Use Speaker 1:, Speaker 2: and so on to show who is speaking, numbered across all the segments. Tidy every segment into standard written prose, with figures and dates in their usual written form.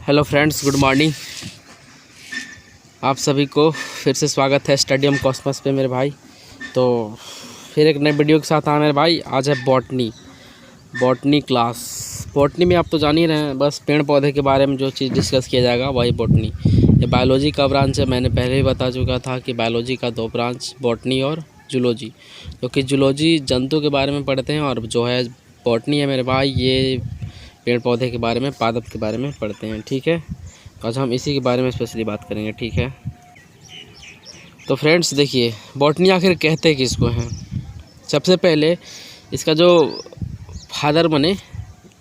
Speaker 1: Hello friends, good morning. आप सभी को फिर से स्वागत है स्टेडियम कॉस्मोस पे मेरे भाई। तो फिर एक नए वीडियो के साथ आए मेरे भाई। आज है बॉटनी क्लास। बॉटनी में आप तो जान ही रहे हैं, बस पेड़ पौधे के बारे में जो चीज़ डिस्कस किया जाएगा वही बॉटनी। ये बायोलॉजी का ब्रांच है। मैंने पहले ही बता चुका था कि बायोलॉजी का दो ब्रांच, बॉटनी और जूलॉजी। क्योंकि जूलॉजी जंतु के बारे में पढ़ते हैं और जो है बॉटनी है मेरे भाई, ये पेड़ पौधे के बारे में, पादप के बारे में पढ़ते हैं। ठीक है, आज हम इसी के बारे में स्पेशली बात करेंगे। ठीक है, तो फ्रेंड्स देखिए, बॉटनी आखिर कहते किसको हैं। सबसे पहले इसका जो फादर बने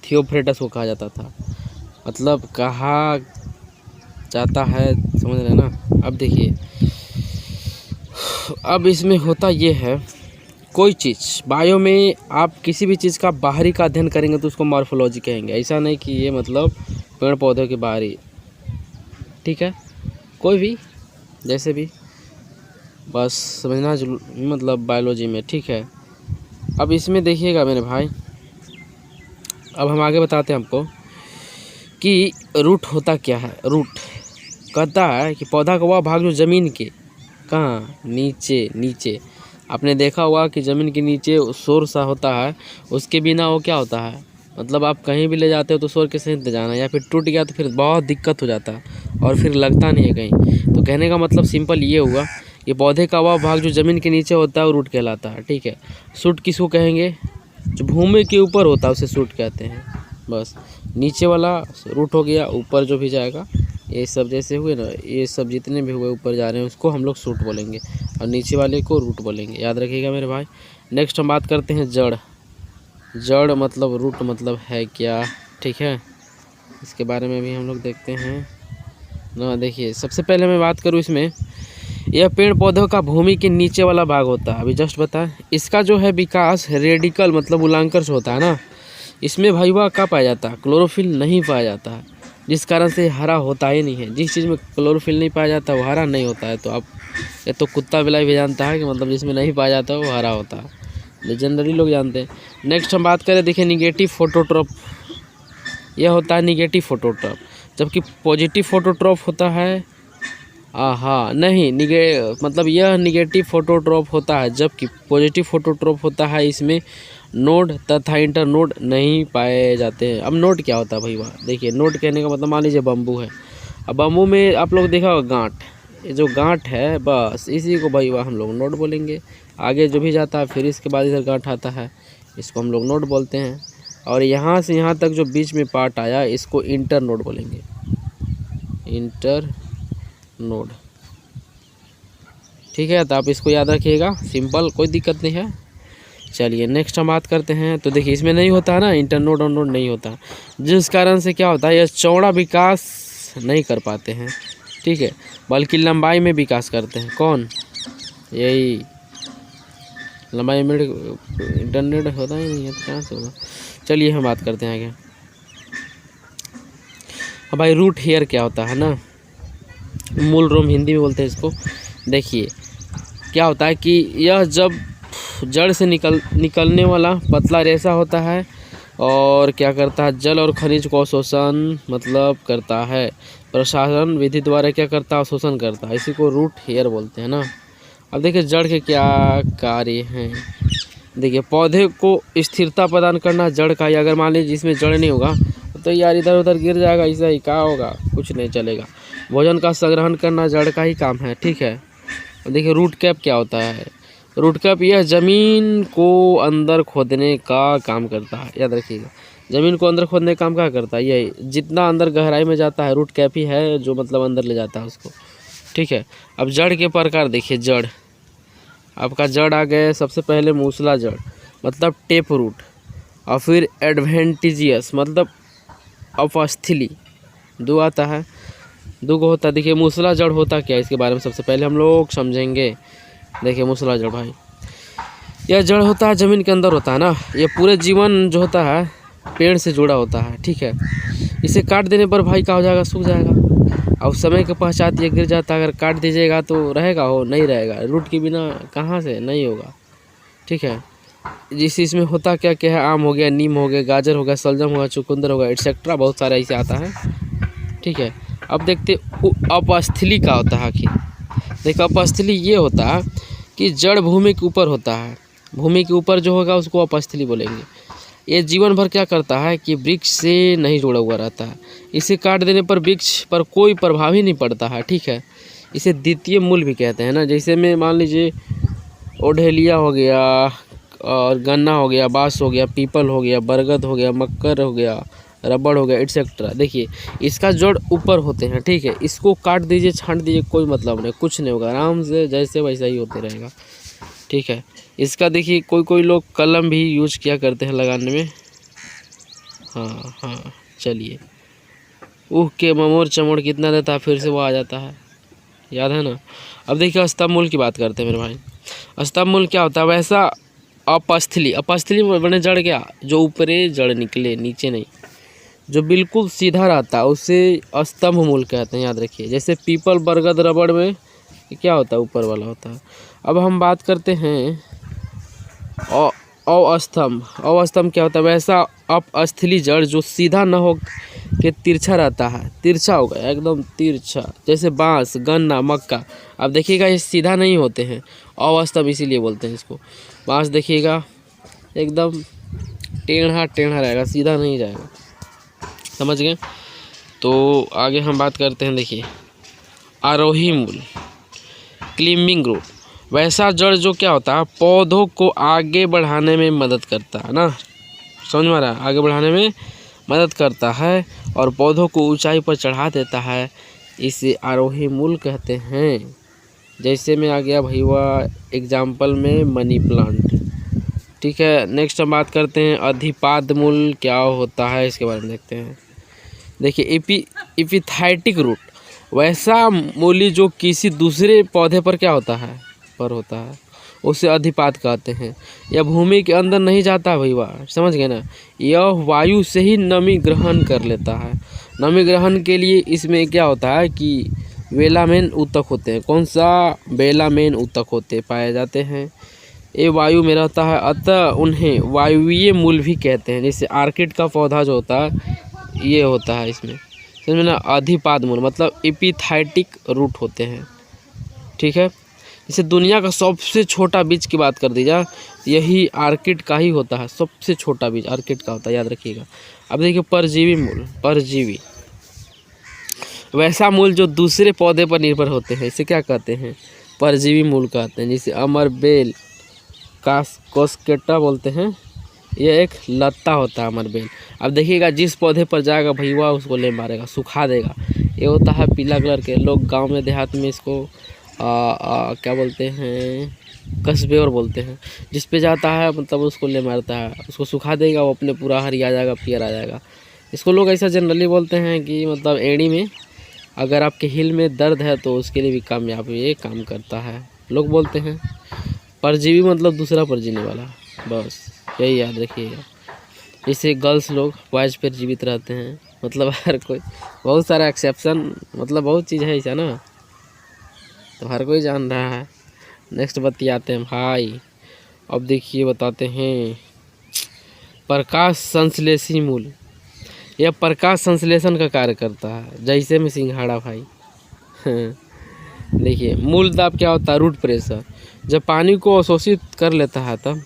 Speaker 1: थियोफ्रेटस को कहा जाता था। मतलब कहा जाता है, समझ रहे हैं ना। अब देखिए, अब इसमें होता ये है, कोई चीज़ बायो में आप किसी भी चीज़ का बाहरी का अध्ययन करेंगे तो उसको मॉर्फोलॉजी कहेंगे। ऐसा नहीं कि ये मतलब पेड़ पौधों के बाहरी, ठीक है, कोई भी जैसे भी, बस समझना मतलब बायोलॉजी में। ठीक है, अब इसमें देखिएगा मेरे भाई, अब हम आगे बताते हैं आपको कि रूट होता क्या है। रूट कहता है कि पौधा का वह भाग जो ज़मीन के कहाँ नीचे आपने देखा होगा कि ज़मीन के नीचे शोर सा होता है, उसके बिना वो क्या होता है, मतलब आप कहीं भी ले जाते हो तो शोर के सहित जाना, या फिर टूट गया तो फिर बहुत दिक्कत हो जाता है और फिर लगता नहीं है कहीं। तो कहने का मतलब सिंपल ये हुआ कि पौधे का वह भाग जो ज़मीन के नीचे होता है वो रूट कहलाता है। ठीक है, सूट किसको कहेंगे, जो भूमि के ऊपर होता है उसे सूट कहते हैं। बस नीचे वाला रूट हो गया, ऊपर जो भी जाएगा, ये सब जैसे हुए ना, ये सब जितने भी हुए ऊपर जा रहे हैं उसको हम लोग सूट बोलेंगे और नीचे वाले को रूट बोलेंगे। याद रखिएगा मेरे भाई। नेक्स्ट हम बात करते हैं जड़ मतलब रूट मतलब है क्या। ठीक है, इसके बारे में भी हम लोग देखते हैं ना। देखिए, सबसे पहले मैं बात करूँ इसमें, यह पेड़ पौधों का भूमि के नीचे वाला भाग होता है। अभी जस्ट बताएं, इसका जो है विकास रेडिकल मतलब मूलांकर होता है ना। इसमें भाई वह क्या पाया जाता है, क्लोरोफिल नहीं पाया जाता है, जिस कारण से हरा होता ही नहीं है। जिस चीज़ में क्लोरोफिल नहीं पाया जाता वो हरा नहीं होता है। तो आप ये तो कुत्ता बिलाई भी जानता है कि मतलब जिसमें नहीं पाया जाता वो हरा होता है, जनरली लोग जानते हैं। नेक्स्ट हम बात करें, देखिए निगेटिव फोटोट्रॉप, यह होता है निगेटिव फोटोट्रॉप, जबकि पॉजिटिव फोटोट्रॉप होता है नहीं मतलब यह निगेटिव फोटोट्रॉप होता है, जबकि पॉजिटिव फोटोट्रॉप होता है। इसमें नोड तथा इंटरनोड नहीं पाए जाते हैं। अब नोड क्या होता है भाई, वहाँ देखिए, नोड कहने का मतलब मान लीजिए बम्बू है। अब बम्बू में आप लोग देखा होगा गांठ, ये जो गांठ है बस इसी को भाई वहाँ हम लोग नोड बोलेंगे। आगे जो भी जाता है फिर इसके बाद इधर गांठ आता है, इसको हम लोग नोड बोलते हैं। और यहाँ से यहाँ तक जो बीच में पार्ट आया इसको इंटर नोड बोलेंगे, इंटर नोड। ठीक है, तो आप इसको याद रखिएगा, सिंपल, कोई दिक्कत नहीं है। चलिए नेक्स्ट हम बात करते हैं। तो देखिए, इसमें नहीं होता है ना, इंटरनोड और नोड नहीं होता, जिस कारण से क्या होता है, यह चौड़ा विकास नहीं कर पाते हैं। ठीक है, बल्कि लंबाई में विकास करते हैं। कौन, यही लंबाई में इंटरनेट होता ही नहीं है, तो कहाँ से होगा। चलिए हम बात करते हैं आगे। अब भाई रूट हेयर क्या होता है ना, मूल रोम हिंदी में बोलते हैं इसको। देखिए क्या होता है कि यह जब जड़ से निकलने वाला पतला रेशा होता है और क्या करता है, जल और खनिज को शोषण मतलब करता है, प्रसारण विधि द्वारा क्या करता है, शोषण करता है। इसी को रूट हेयर बोलते हैं ना। अब देखिए जड़ के क्या कार्य हैं। देखिए, पौधे को स्थिरता प्रदान करना जड़ का ही। अगर मान लीजिए जिसमें जड़ नहीं होगा तो यार इधर उधर गिर जाएगा, ऐसा ही क्या होगा, कुछ नहीं चलेगा। भोजन का संग्रहण करना जड़ का ही काम है। ठीक है, देखिए रूट कैप क्या होता है। रूट कैप यह ज़मीन को अंदर खोदने का काम करता है। याद रखिएगा, ज़मीन को अंदर खोदने का काम क्या करता है, ये जितना अंदर गहराई में जाता है रूट कैप ही है जो मतलब अंदर ले जाता है उसको। ठीक है, अब जड़ के प्रकार देखिए। जड़, आपका जड़ आ गए सबसे पहले मूसला जड़ मतलब टेप रूट, और फिर एडवेंटिजियस मतलब अपस्थली, दो आता है, दो को होता है। देखिए मूसला जड़ होता क्या है, इसके बारे में सबसे पहले हम लोग समझेंगे। देखिए मूसला जड़ भाई, यह जड़ होता है ज़मीन के अंदर होता है ना। ये पूरे जीवन जो होता है पेड़ से जुड़ा होता है। ठीक है, इसे काट देने पर भाई क्या हो जाएगा, सूख जाएगा। और समय के पश्चात ये गिर जाता है। अगर काट दीजिएगा तो रहेगा, हो नहीं रहेगा, रूट के बिना कहाँ से नहीं होगा। ठीक है, जिस इसमें होता क्या क्या है, आम हो गया, नीम हो गया, गाजर हो गया, सलजम हो गया, चुकंदर हो गया, एटसेट्रा, बहुत सारा ऐसे आता है। ठीक है। अब देखते अपस्थली का होता है आखिर। देखो अपस्थली ये होता है कि जड़ भूमि के ऊपर होता है, भूमि के ऊपर जो होगा उसको अपस्थली बोलेंगे। ये जीवन भर क्या करता है कि वृक्ष से नहीं जुड़ा हुआ रहता है। इसे काट देने पर वृक्ष पर कोई प्रभाव ही नहीं पड़ता है, ठीक है। इसे द्वितीय मूल भी कहते हैं ना। जैसे में मान लीजिए ओढेलिया हो गया और गन्ना हो गया, बांस हो गया, पीपल हो गया, बरगद हो गया, मक्कर हो गया, रबड़ हो गया, एटसेट्रा। देखिए इसका जड़ ऊपर होते हैं, ठीक है। इसको काट दीजिए, छांट दीजिए, कोई मतलब नहीं, कुछ नहीं होगा, आराम से जैसे वैसा ही होते रहेगा, ठीक है। इसका देखिए कोई लोग कलम भी यूज किया करते हैं लगाने में। हाँ हाँ चलिए, ऊह के ममोर चमोड़ कितना देता है, फिर से वो आ जाता है, याद है ना। अब देखिए स्तंभ मूल की बात करते हैं मेरे भाई। स्तंभ मूल क्या होता है, वैसा अपस्थली, अपस्थली बने जड़ क्या, जो ऊपरे जड़ निकले, नीचे नहीं, जो बिल्कुल सीधा रहता है उसे स्तंभ मूल कहते हैं, याद रखिए। जैसे पीपल, बरगद, रबड़ में क्या होता है, ऊपर वाला होता है। अब हम बात करते हैं अवस्तंभ। अवस्तंभ क्या होता है, वैसा अपस्थली जड़ जो सीधा न हो के तिरछा रहता है, तिरछा होगा एकदम तिरछा, जैसे बांस, गन्ना, मक्का। अब देखिएगा ये सीधा नहीं होते हैं, अवस्तंभ इसीलिए बोलते हैं इसको। बांस देखिएगा एकदम टेढ़ा टेढ़ा रहेगा, सीधा नहीं जाएगा, समझ गए। तो आगे हम बात करते हैं, देखिए आरोही मूल, क्लिम्बिंग रूट। वैसा जड़ जो क्या होता है, पौधों को आगे बढ़ाने में मदद करता है ना, समझ में आ रहा है, आगे बढ़ाने में मदद करता है और पौधों को ऊंचाई पर चढ़ा देता है, इसे आरोही मूल कहते हैं। जैसे में आ गया भैया एग्जाम्पल में मनी प्लांट, ठीक है। नेक्स्ट हम बात करते हैं अधिपाद मूल क्या होता है, इसके बारे में देखते हैं। देखिए एपिथाइटिक रूट, वैसा मूली जो किसी दूसरे पौधे पर क्या होता है, पर होता है, उसे अधिपाद कहते हैं। यह भूमि के अंदर नहीं जाता भैया, समझ गए ना। यह वायु से ही नमी ग्रहण कर लेता है। नमी ग्रहण के लिए इसमें क्या होता है कि वेलामेन ऊतक होते हैं। कौन सा, बेलामेन ऊतक होते पाए जाते हैं। ये वायु में रहता है, अतः उन्हें वायुवीय मूल भी कहते हैं। जैसे आर्किड का पौधा जो होता है ये होता है, इसमें समझ में ना, अधिपाद मूल मतलब एपिथाइटिक रूट होते हैं, ठीक है। जैसे दुनिया का सबसे छोटा बीज की बात कर दी जाए, यही आर्किड का ही होता है, सबसे छोटा बीज आर्किड का होता है, याद रखिएगा। अब देखिए परजीवी मूल, परजीवी वैसा मूल जो दूसरे पौधे पर निर्भर होते हैं, इसे क्या कहते हैं, परजीवी मूल कहते हैं। जैसे अमर बेल, कोस्केटा बोलते हैं, ये एक लत्ता होता है अमर बेल। अब देखिएगा जिस पौधे पर जाएगा भैया उसको ले मारेगा, सुखा देगा। ये होता है पीला कलर के, लोग गांव में देहात में इसको क्या बोलते हैं, कस्बे और बोलते हैं। जिस पे जाता है मतलब उसको ले मारता है, उसको सुखा देगा, वो अपने पूरा हरी आ जाएगा, पियर आ जाएगा। इसको लोग ऐसा जनरली बोलते हैं कि मतलब एड़ी में अगर आपके हिल में दर्द है तो उसके लिए भी कामयाब ये काम करता है, लोग बोलते हैं। परजीवी मतलब दूसरा पर जीने वाला, बस यही याद रखिएगा। जैसे गर्ल्स लोग बॉयज़ पर जीवित रहते हैं, मतलब हर कोई, बहुत सारा एक्सेप्शन, मतलब बहुत चीज़ है ऐसा ना, तो हर कोई जान रहा है। नेक्स्ट बतियाते हैं भाई। अब देखिए बताते हैं प्रकाश संश्लेषी मूल। यह प्रकाश संश्लेषण का कार्य करता है, जैसे में सिंघाड़ा भाई। देखिए मूल दाब क्या होता है, रूट प्रेशर। जब पानी को अवशोषित कर लेता है तब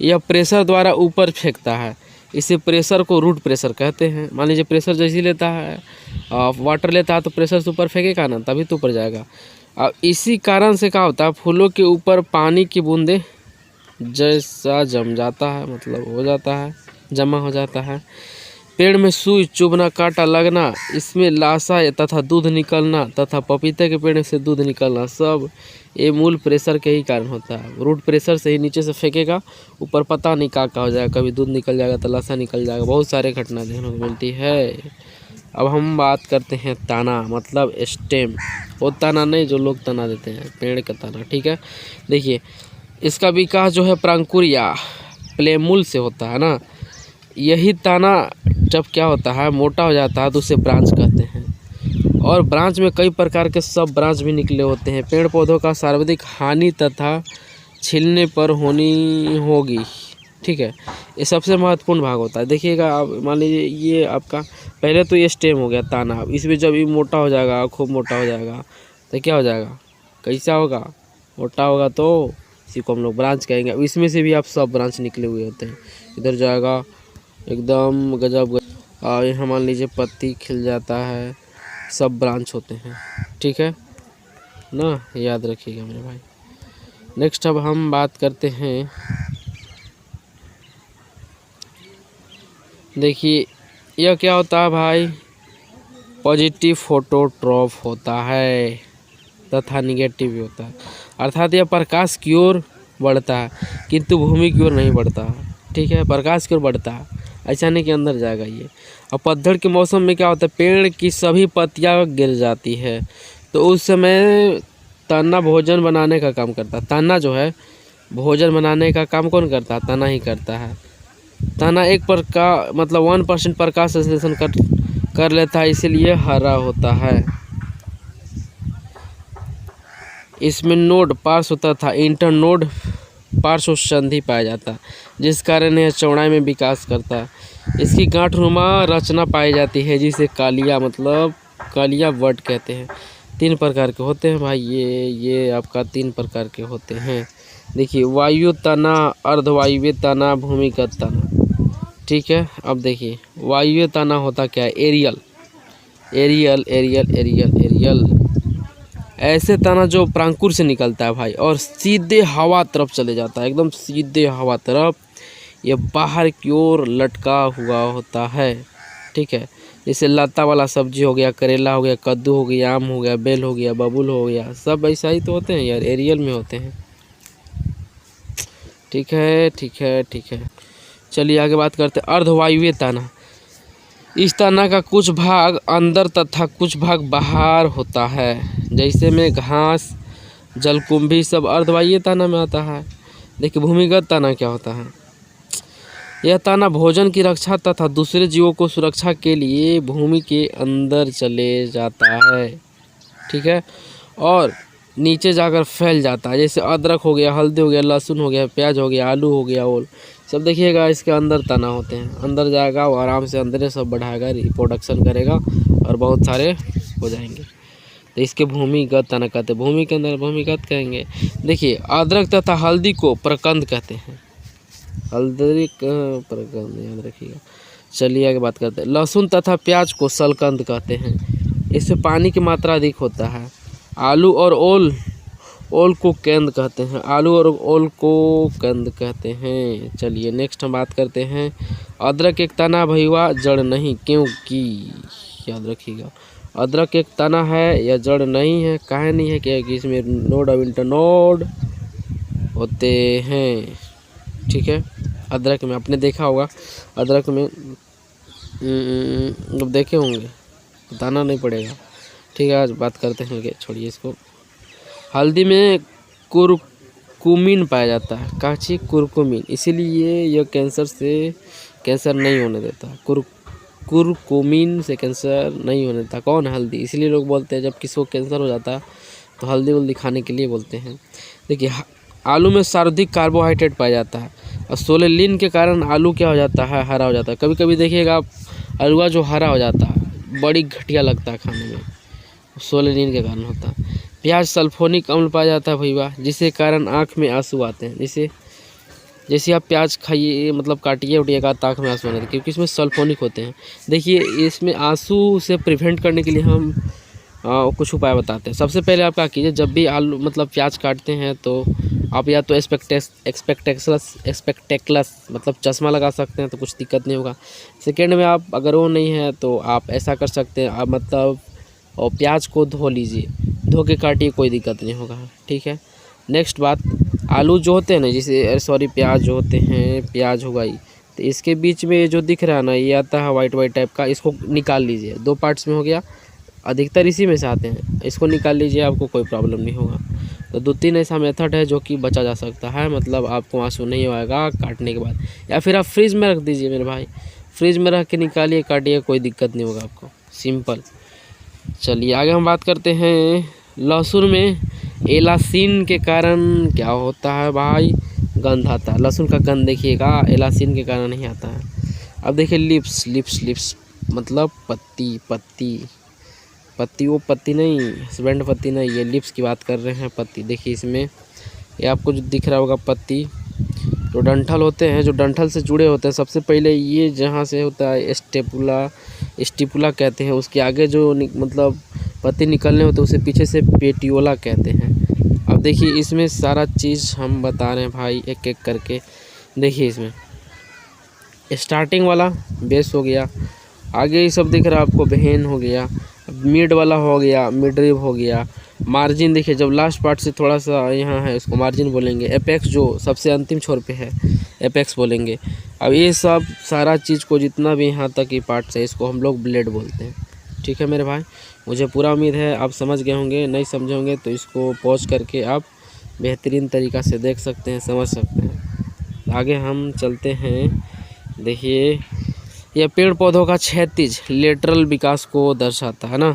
Speaker 1: यह प्रेशर द्वारा ऊपर फेंकता है, इसे प्रेशर को रूट प्रेशर कहते हैं। मान लीजिए प्रेशर जैसे लेता है, वाटर लेता है तो प्रेशर से ऊपर फेंकेगा ना, तभी तो ऊपर जाएगा। अब इसी कारण से क्या होता है, फूलों के ऊपर पानी की बूंदें जैसा जम जाता है, मतलब हो जाता है, जमा हो जाता है। पेड़ में सुई चुभना, कांटा लगना, इसमें लाशा तथा दूध निकलना तथा पपीते के पेड़ से दूध निकलना, सब ये मूल प्रेशर के ही कारण होता है। रूट प्रेशर से ही नीचे से फेंकेगा, ऊपर पता नहीं क्या हो जाएगा, कभी दूध निकल जाएगा तो लाशा निकल जाएगा, बहुत सारे घटना देखने को मिलती है। अब हम बात करते हैं तना, मतलब स्टेम। वो तना नहीं जो लोग तना देते हैं, पेड़ का तना, ठीक है। देखिए इसका विकास जो है प्रांकुर या प्लेमूल से होता है ना। यही तना जब क्या होता है, मोटा हो जाता है तो उसे ब्रांच कहते हैं। और ब्रांच में कई प्रकार के सब ब्रांच भी निकले होते हैं। पेड़ पौधों का सर्वाधिक हानि तथा छिलने पर होनी होगी, ठीक है। ये सबसे महत्वपूर्ण भाग होता है। देखिएगा आप मान लीजिए ये आपका पहले तो ये स्टेम हो गया तना, इसमें जब ये मोटा हो जाएगा, खूब मोटा हो जाएगा तो क्या हो जाएगा, कैसा होगा, मोटा होगा तो इसी को हम लोग ब्रांच कहेंगे। इसमें से भी आप सब ब्रांच निकले हुए होते हैं, इधर जाएगा एकदम गजब। और यहाँ मान लीजिए पत्ती खिल जाता है, सब ब्रांच होते हैं, ठीक है ना, याद रखिएगा मेरे भाई। नेक्स्ट अब हम बात करते हैं, देखिए यह क्या होता है भाई, पॉजिटिव फोटोट्रॉप होता है तथा निगेटिव भी होता है। अर्थात यह प्रकाश की ओर बढ़ता है किंतु भूमि की ओर नहीं बढ़ता है, ठीक है, प्रकाश की ओर बढ़ता है, ऐसा नहीं कि अंदर जाएगा ये। और पतझड़ के मौसम में क्या होता है, पेड़ की सभी पत्तियां गिर जाती है, तो उस समय तना भोजन बनाने का काम करता है। तना जो है भोजन बनाने का काम कौन करता है, तना ही करता है। तना एक प्रकार मतलब 1% प्रकाश संश्लेषण कर लेता है, इसीलिए हरा होता है। इसमें नोड पार्श्व तथा इंटरनोड पार्श्व संधि पाया जाता है, जिस कारण यह चौड़ाई में विकास करता है। इसकी गांठनुमा रचना पाई जाती है, जिसे कालिया मतलब कालिया वर्ड कहते हैं। 3 प्रकार के होते हैं भाई, ये आपका 3 प्रकार के होते हैं। देखिए वायु तना, अर्धवायुव्य तना, भूमिगत तना, ठीक है। अब देखिए वायुव्य तना होता क्या है, aerial aerial aerial aerial aerial ऐसे तना जो प्रांकुर से निकलता है भाई और सीधे हवा तरफ चले जाता है, एकदम सीधे हवा तरफ, ये बाहर की ओर लटका हुआ होता है, ठीक है। जैसे लता वाला सब्जी हो गया, करेला हो गया, कद्दू हो गया, आम हो गया, बेल हो गया, बबूल हो गया, सब ऐसा ही तो होते हैं यार, एरियल में होते हैं, ठीक है ठीक है ठीक है। चलिए आगे बात करते हैं अर्धवायुव्य तना। इस तना का कुछ भाग अंदर तथा कुछ भाग बाहर होता है, जैसे में घास, जलकुंभी सब अर्धवायुव्य तना में आता है। देखिए भूमिगत तना क्या होता है, यह तना भोजन की रक्षा तथा दूसरे जीवों को सुरक्षा के लिए भूमि के अंदर चले जाता है, ठीक है, और नीचे जाकर फैल जाता है। जैसे अदरक हो गया, हल्दी हो गया, लहसुन हो गया, प्याज हो गया, आलू हो गया, ओल सब देखिएगा इसके अंदर तना होते हैं, अंदर जाएगा वो आराम से अंदर सब बढ़ाएगा, रिप्रोडक्शन करेगा और बहुत सारे हो जाएंगे, तो इसके भूमिगत तना कहते हैं। भूमि के अंदर भूमिगत कहेंगे। देखिए अदरक तथा हल्दी को प्रकंद कहते हैं, हल्दी प्रकंद याद रखिएगा। चलिए आगे बात करते हैं, लहसुन तथा प्याज को सलकंद कहते हैं, इससे पानी की मात्रा अधिक होता है। आलू और ओल को केंद कहते हैं, आलू और ओल को कंद कहते हैं। चलिए नेक्स्ट हम बात करते हैं, अदरक एक तना भैया जड़ नहीं, क्योंकि याद रखिएगा अदरक एक तना है या जड़ नहीं है, काहे नहीं है, क्योंकि इसमें नोड और इंटरनोड होते हैं, ठीक है। अदरक में आपने देखा होगा, अदरक में जब देखे होंगे बताना नहीं पड़ेगा, ठीक है। आज बात करते हैं, छोड़िए इसको। हल्दी में कुरकुमिन पाया जाता है, काची कुरकुमिन, इसीलिए यह कैंसर नहीं होने देता। कुरकुमिन से कैंसर नहीं होने देता। कौन है, हल्दी, इसलिए लोग बोलते हैं जब किसी को कैंसर हो जाता है तो हल्दी वल्दी खाने के लिए बोलते हैं। देखिए आलू में सर्वाधिक कार्बोहाइड्रेट पाया जाता है और सोलेनिन के कारण आलू क्या हो जाता है, हरा हो जाता है। कभी कभी देखिएगा आप आलूआ जो हरा हो जाता है बड़ी घटिया लगता है खाने में, सोलेनिन के कारण होता है। प्याज सल्फोनिक अम्ल पाया जाता है भैया, जिसके कारण आँख में आंसू आते हैं। जैसे आप प्याज खाइए मतलब काटिए उठिएगा तो आँख में आंसू आते हैं, क्योंकि इसमें सल्फोनिक होते हैं। देखिए इसमें आंसू से प्रिवेंट करने के लिए हम कुछ उपाय बताते हैं। सबसे पहले आप क्या कीजिए, जब भी आलू मतलब प्याज काटते हैं तो आप या तो एक्सपेक्टेक्लस मतलब चश्मा लगा सकते हैं, तो कुछ दिक्कत नहीं होगा। सेकेंड में आप अगर वो नहीं है तो आप ऐसा कर सकते हैं, आप मतलब और प्याज को धो लीजिए, धो के काटिए, कोई दिक्कत नहीं होगा, ठीक है। नेक्स्ट बात, आलू जो होते हैं ना, जैसे प्याज जो होते हैं, प्याज हो गई तो इसके बीच में ये जो दिख रहा है ना, ये आता है वाइट टाइप का, इसको निकाल लीजिए। 2 पार्ट्स में हो गया, अधिकतर इसी में से आते हैं, इसको निकाल लीजिए, आपको कोई प्रॉब्लम नहीं होगा। तो 2-3 ऐसा मेथड है जो कि बचा जा सकता है, मतलब आपको आंसू नहीं आएगा काटने के बाद। या फिर आप फ्रिज में रख दीजिए मेरे भाई, फ्रिज में रख के निकालिए, काटिए, कोई दिक्कत नहीं होगा आपको, सिंपल। चलिए आगे हम बात करते हैं, लहसुन में एलासिन के कारण क्या होता है भाई, गंध आता है। लहसुन का गंध देखिएगा एलासिन के कारण नहीं आता है। अब देखिए लिप्स मतलब पत्ती पत्ती पत्ती, वो पत्ती नहीं, हस्बैंड पत्ती नहीं, ये लिप्स की बात कर रहे हैं। पत्ती देखिए इसमें, ये आपको जो दिख रहा होगा पत्ती, जो डंठल होते हैं, जो डंठल से जुड़े होते हैं, सबसे पहले ये जहाँ से होता है स्टिपुला कहते हैं, उसके आगे जो मतलब पत्ती निकलने होते हैं उसे पीछे से पेटियोला कहते हैं। अब देखिए इसमें सारा चीज़ हम बता रहे हैं भाई, एक एक करके देखिए। इसमें स्टार्टिंग वाला बेस हो गया, आगे ये सब दिख रहा है आपको, वेन हो गया, मिड वाला हो गया, मिड रिब हो गया, मार्जिन देखिए जब लास्ट पार्ट से थोड़ा सा यहाँ है इसको मार्जिन बोलेंगे, एपेक्स जो सबसे अंतिम छोर पे है एपेक्स बोलेंगे। अब ये सब सारा चीज़ को जितना भी यहाँ तक की पार्ट्स है इसको हम लोग ब्लेड बोलते हैं। ठीक है मेरे भाई, मुझे पूरा उम्मीद है आप समझ गए होंगे। नहीं समझे होंगे तो इसको पॉज करके आप बेहतरीन तरीक़ा से देख सकते हैं, समझ सकते हैं। आगे हम चलते हैं। देखिए यह पेड़ पौधों का क्षैतिज लेटरल विकास को दर्शाता है ना।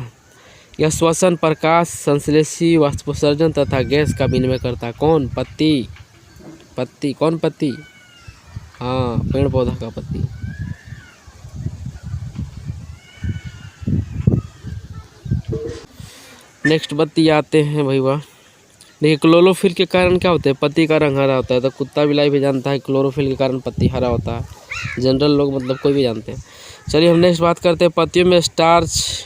Speaker 1: यह श्वसन, प्रकाश संश्लेषी, वाष्पोत्सर्जन तथा गैस का विनिमय करता है। कौन? पत्ती। पत्ती कौन? पत्ती, हाँ पेड़ पौधा का पत्ती। नेक्स्ट पत्ती आते हैं भाई वाह। देखिए क्लोरोफिल के कारण क्या होता है, पत्ती का रंग हरा होता है। तो कुत्ता बिलाई भी जानता है क्लोरोफिल के कारण पत्ती हरा होता है, जनरल लोग मतलब कोई भी जानते हैं। चलिए हम नेक्स्ट बात करते हैं। पत्तियों में स्टार्च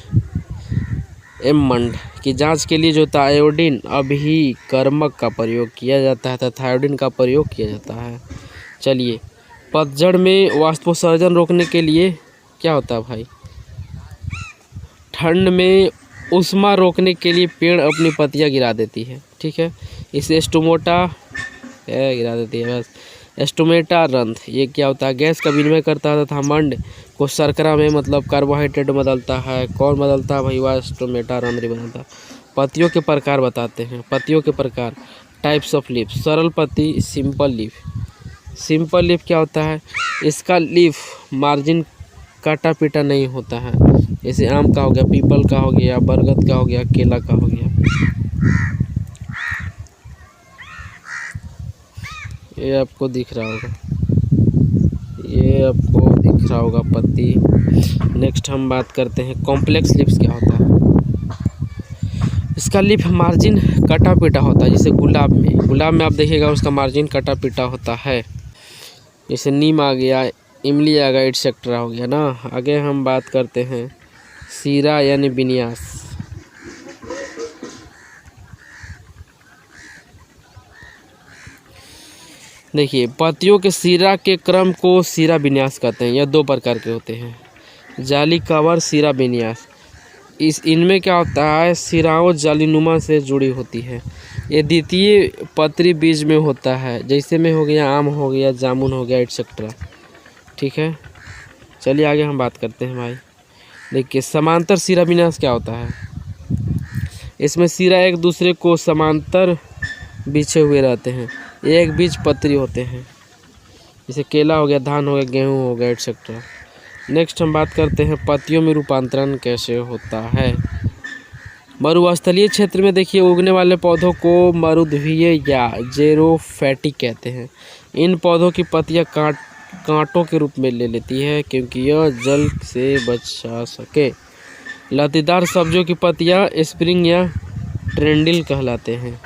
Speaker 1: एमंड की जांच के लिए जो था आयोडीन अभिकर्मक का प्रयोग किया जाता है तथा आयोडीन का प्रयोग किया जाता है। चलिए पतझड़ में वाष्पोत्सर्जन रोकने के लिए क्या होता है भाई, ठंड में उष्मा रोकने के लिए पेड़ अपनी पत्तियां गिरा देती है। ठीक है, इसे स्टोमेटा गिरा देती है बस, स्टोमेटा रंध्र। ये क्या होता है, गैस का विनिमय करता है तथा मंड को शर्करा में मतलब कार्बोहाइड्रेट बदलता है। कौन बदलता है भाई, वह स्टोमेटा रंध्र बदलता है। पत्तियों के प्रकार बताते हैं। पत्तियों के प्रकार, टाइप्स ऑफ लीफ, सरल पत्ती, सिंपल लीफ। सिंपल लीफ क्या होता है, इसका लीफ मार्जिन काटा पीटा नहीं होता है। जैसे आम का हो गया, पीपल का हो गया, बरगद का हो गया, केला का हो गया। ये आपको दिख रहा होगा, ये आपको दिख रहा होगा पत्ती। नेक्स्ट हम बात करते हैं कॉम्प्लेक्स लीव्स क्या होता है। इसका लीफ मार्जिन कटा पीटा होता है। जैसे गुलाब में आप देखिएगा उसका मार्जिन कटा पीटा होता है। जैसे नीम आ गया, इमली आ गया, एटसेट्रा हो गया ना। आगे हम बात करते हैं सीरा यानी विन्यास। देखिए पत्तियों के सिरा के क्रम को सिरा विन्यास कहते हैं। यह दो प्रकार के होते हैं, जाली कवर, सिरा विन्यास। इनमें क्या होता है, सिराओं जालीनुमा से जुड़ी होती है। ये द्वितीय पत्री बीज में होता है, जैसे में हो गया आम हो गया, जामुन हो गया, एटसेट्रा। ठीक है, चलिए आगे हम बात करते हैं भाई। देखिए समांतर सिरा विन्यास क्या होता है। इसमें सिरा एक दूसरे को समांतर बिछे हुए रहते हैं, एक बीज पत्री होते हैं। जैसे केला हो गया, धान हो गया, गेहूँ हो गया, एटसेट्रा। नेक्स्ट हम बात करते हैं पत्तियों में रूपांतरण कैसे होता है। मरुस्थलीय क्षेत्र में देखिए उगने वाले पौधों को मरुद्वीय या जेरोफैटिक कहते हैं। इन पौधों की पत्तियां कांटों के रूप में ले लेती है क्योंकि यह जल से बचा सके। लतीदार सब्जियों की पत्तियां स्प्रिंग या ट्रेंडिल कहलाते हैं।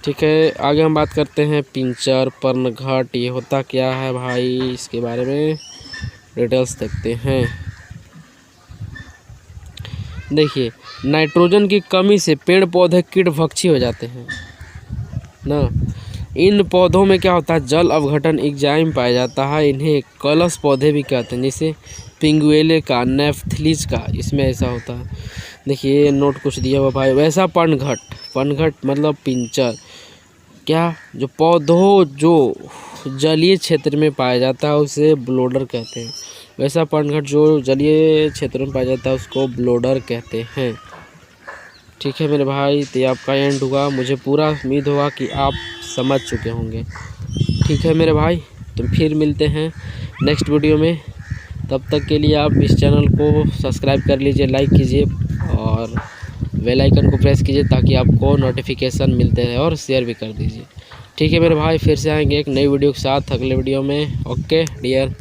Speaker 1: ठीक है, आगे हम बात करते हैं पिंचर, पर्णघट। ये होता क्या है भाई, इसके बारे में डिटेल्स देखते हैं। देखिए नाइट्रोजन की कमी से पेड़ पौधे कीटभक्षी हो जाते हैं ना। इन पौधों में क्या होता है, जल अवघटन एंजाइम पाया जाता है। इन्हें कलस पौधे भी कहते हैं, जैसे पिंगुएले का, नेफ्थलीज का, इसमें ऐसा होता है। देखिए नोट कुछ दिया हुआ भाई। वैसा पर्णघट मतलब पिंचर क्या, जो पौधों जो जलीय क्षेत्र में पाया जाता है उसे ब्लोडर कहते हैं। वैसा पर्णघट जो जलीय क्षेत्र में पाया जाता है उसको ब्लोडर कहते हैं। ठीक है मेरे भाई, तो आपका एंड हुआ। मुझे पूरा उम्मीद होगा कि आप समझ चुके होंगे। ठीक है मेरे भाई, तो फिर मिलते हैं नेक्स्ट वीडियो में। तब तक के लिए आप इस चैनल को सब्सक्राइब कर लीजिए, लाइक कीजिए और बेल आइकन को प्रेस कीजिए ताकि आपको नोटिफिकेशन मिलते रहे, और शेयर भी कर दीजिए। ठीक है मेरे भाई, फिर से आएंगे एक नई वीडियो के साथ अगले वीडियो में। Okay dear.